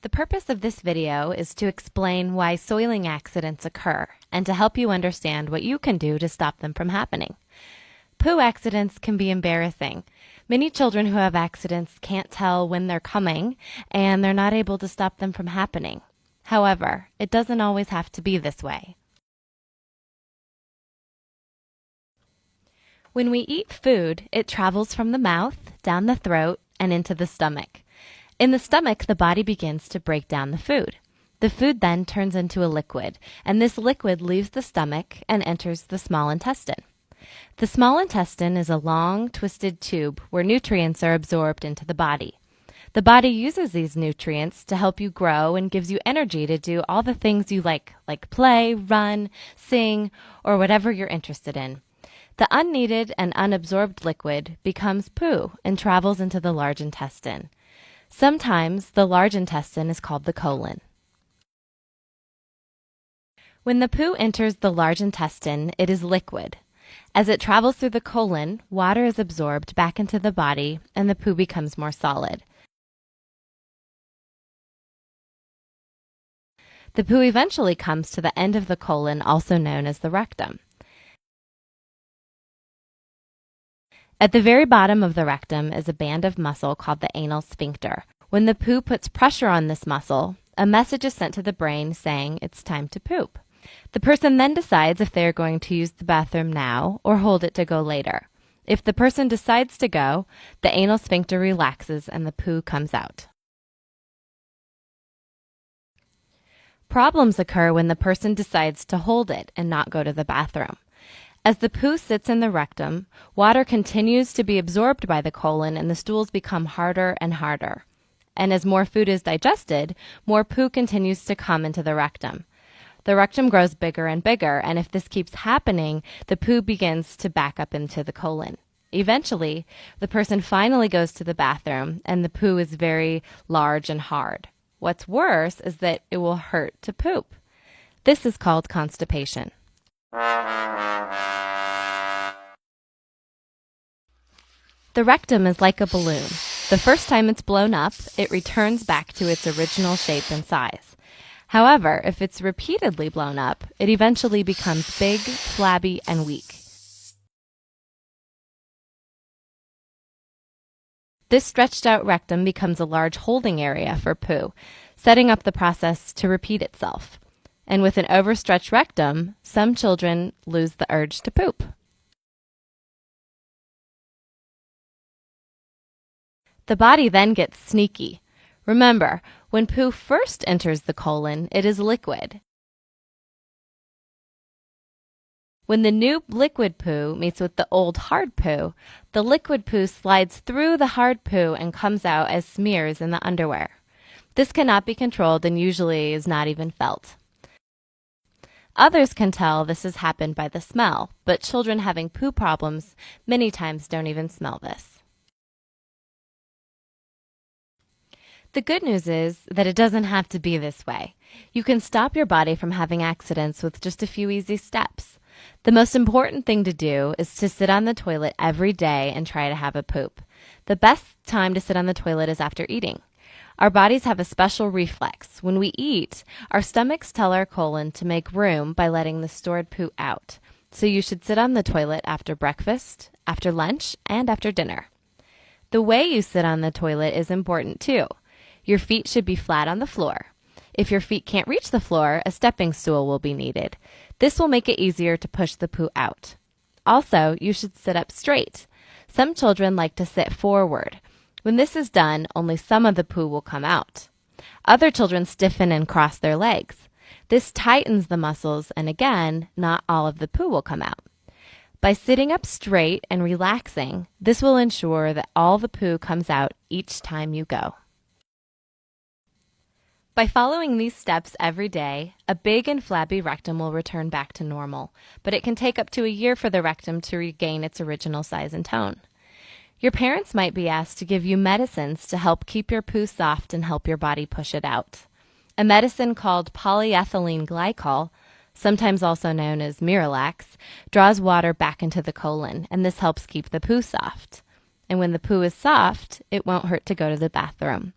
The purpose of this video is to explain why soiling accidents occur and to help you understand what you can do to stop them from happening. Poo accidents can be embarrassing. Many children who have accidents can't tell when they're coming, and they're not able to stop them from happening. However, it doesn't always have to be this way. When we eat food, it travels from the mouth, down the throat, and into the stomach. In the stomach, the body begins to break down the food. The food then turns into a liquid, and this liquid leaves the stomach and enters the small intestine. The small intestine is a long, twisted tube where nutrients are absorbed into the body. The body uses these nutrients to help you grow and gives you energy to do all the things you like play, run, sing, or whatever you're interested in. The unneeded and unabsorbed liquid becomes poo and travels into the large intestine. Sometimes the large intestine is called the colon. When the poo enters the large intestine, it is liquid. As it travels through the colon, water is absorbed back into the body and the poo becomes more solid. The poo eventually comes to the end of the colon, also known as the rectum. At the very bottom of the rectum is a band of muscle called the anal sphincter. When the poo puts pressure on this muscle, a message is sent to the brain saying it's time to poop. The person then decides if they are going to use the bathroom now or hold it to go later. If the person decides to go, the anal sphincter relaxes and the poo comes out. Problems occur when the person decides to hold it and not go to the bathroom. As the poo sits in the rectum, water continues to be absorbed by the colon and the stools become harder and harder. And as more food is digested, more poo continues to come into the rectum. The rectum grows bigger and bigger, and if this keeps happening, the poo begins to back up into the colon. Eventually, the person finally goes to the bathroom, and the poo is very large and hard. What's worse is that it will hurt to poop. This is called constipation. The rectum is like a balloon. The first time it's blown up, it returns back to its original shape and size. However, if it's repeatedly blown up, it eventually becomes big, flabby, and weak. This stretched out rectum becomes a large holding area for poo, setting up the process to repeat itself. And with an overstretched rectum, some children lose the urge to poop. The body then gets sneaky. Remember, when poo first enters the colon, it is liquid. When the new liquid poo meets with the old hard poo, the liquid poo slides through the hard poo and comes out as smears in the underwear. This cannot be controlled and usually is not even felt. Others can tell this has happened by the smell, but children having poo problems many times don't even smell this. The good news is that it doesn't have to be this way. You can stop your body from having accidents with just a few easy steps. The most important thing to do is to sit on the toilet every day and try to have a poop. The best time to sit on the toilet is after eating. Our bodies have a special reflex. When we eat, our stomachs tell our colon to make room by letting the stored poo out. So you should sit on the toilet after breakfast, after lunch, and after dinner. The way you sit on the toilet is important too. Your feet should be flat on the floor. If your feet can't reach the floor, a stepping stool will be needed. This will make it easier to push the poo out. Also, you should sit up straight. Some children like to sit forward. When this is done, only some of the poo will come out. Other children stiffen and cross their legs. This tightens the muscles, and again, not all of the poo will come out. By sitting up straight and relaxing, this will ensure that all the poo comes out each time you go. By following these steps every day, a big and flabby rectum will return back to normal, but it can take up to a year for the rectum to regain its original size and tone. Your parents might be asked to give you medicines to help keep your poo soft and help your body push it out. A medicine called polyethylene glycol, sometimes also known as Miralax, draws water back into the colon, and this helps keep the poo soft. And when the poo is soft, it won't hurt to go to the bathroom.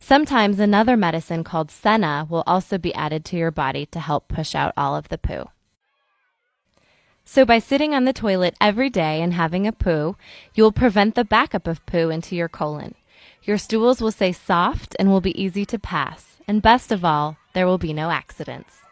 Sometimes another medicine called senna will also be added to your body to help push out all of the poo. So by sitting on the toilet every day and having a poo, you will prevent the backup of poo into your colon. Your stools will stay soft and will be easy to pass. And best of all, there will be no accidents.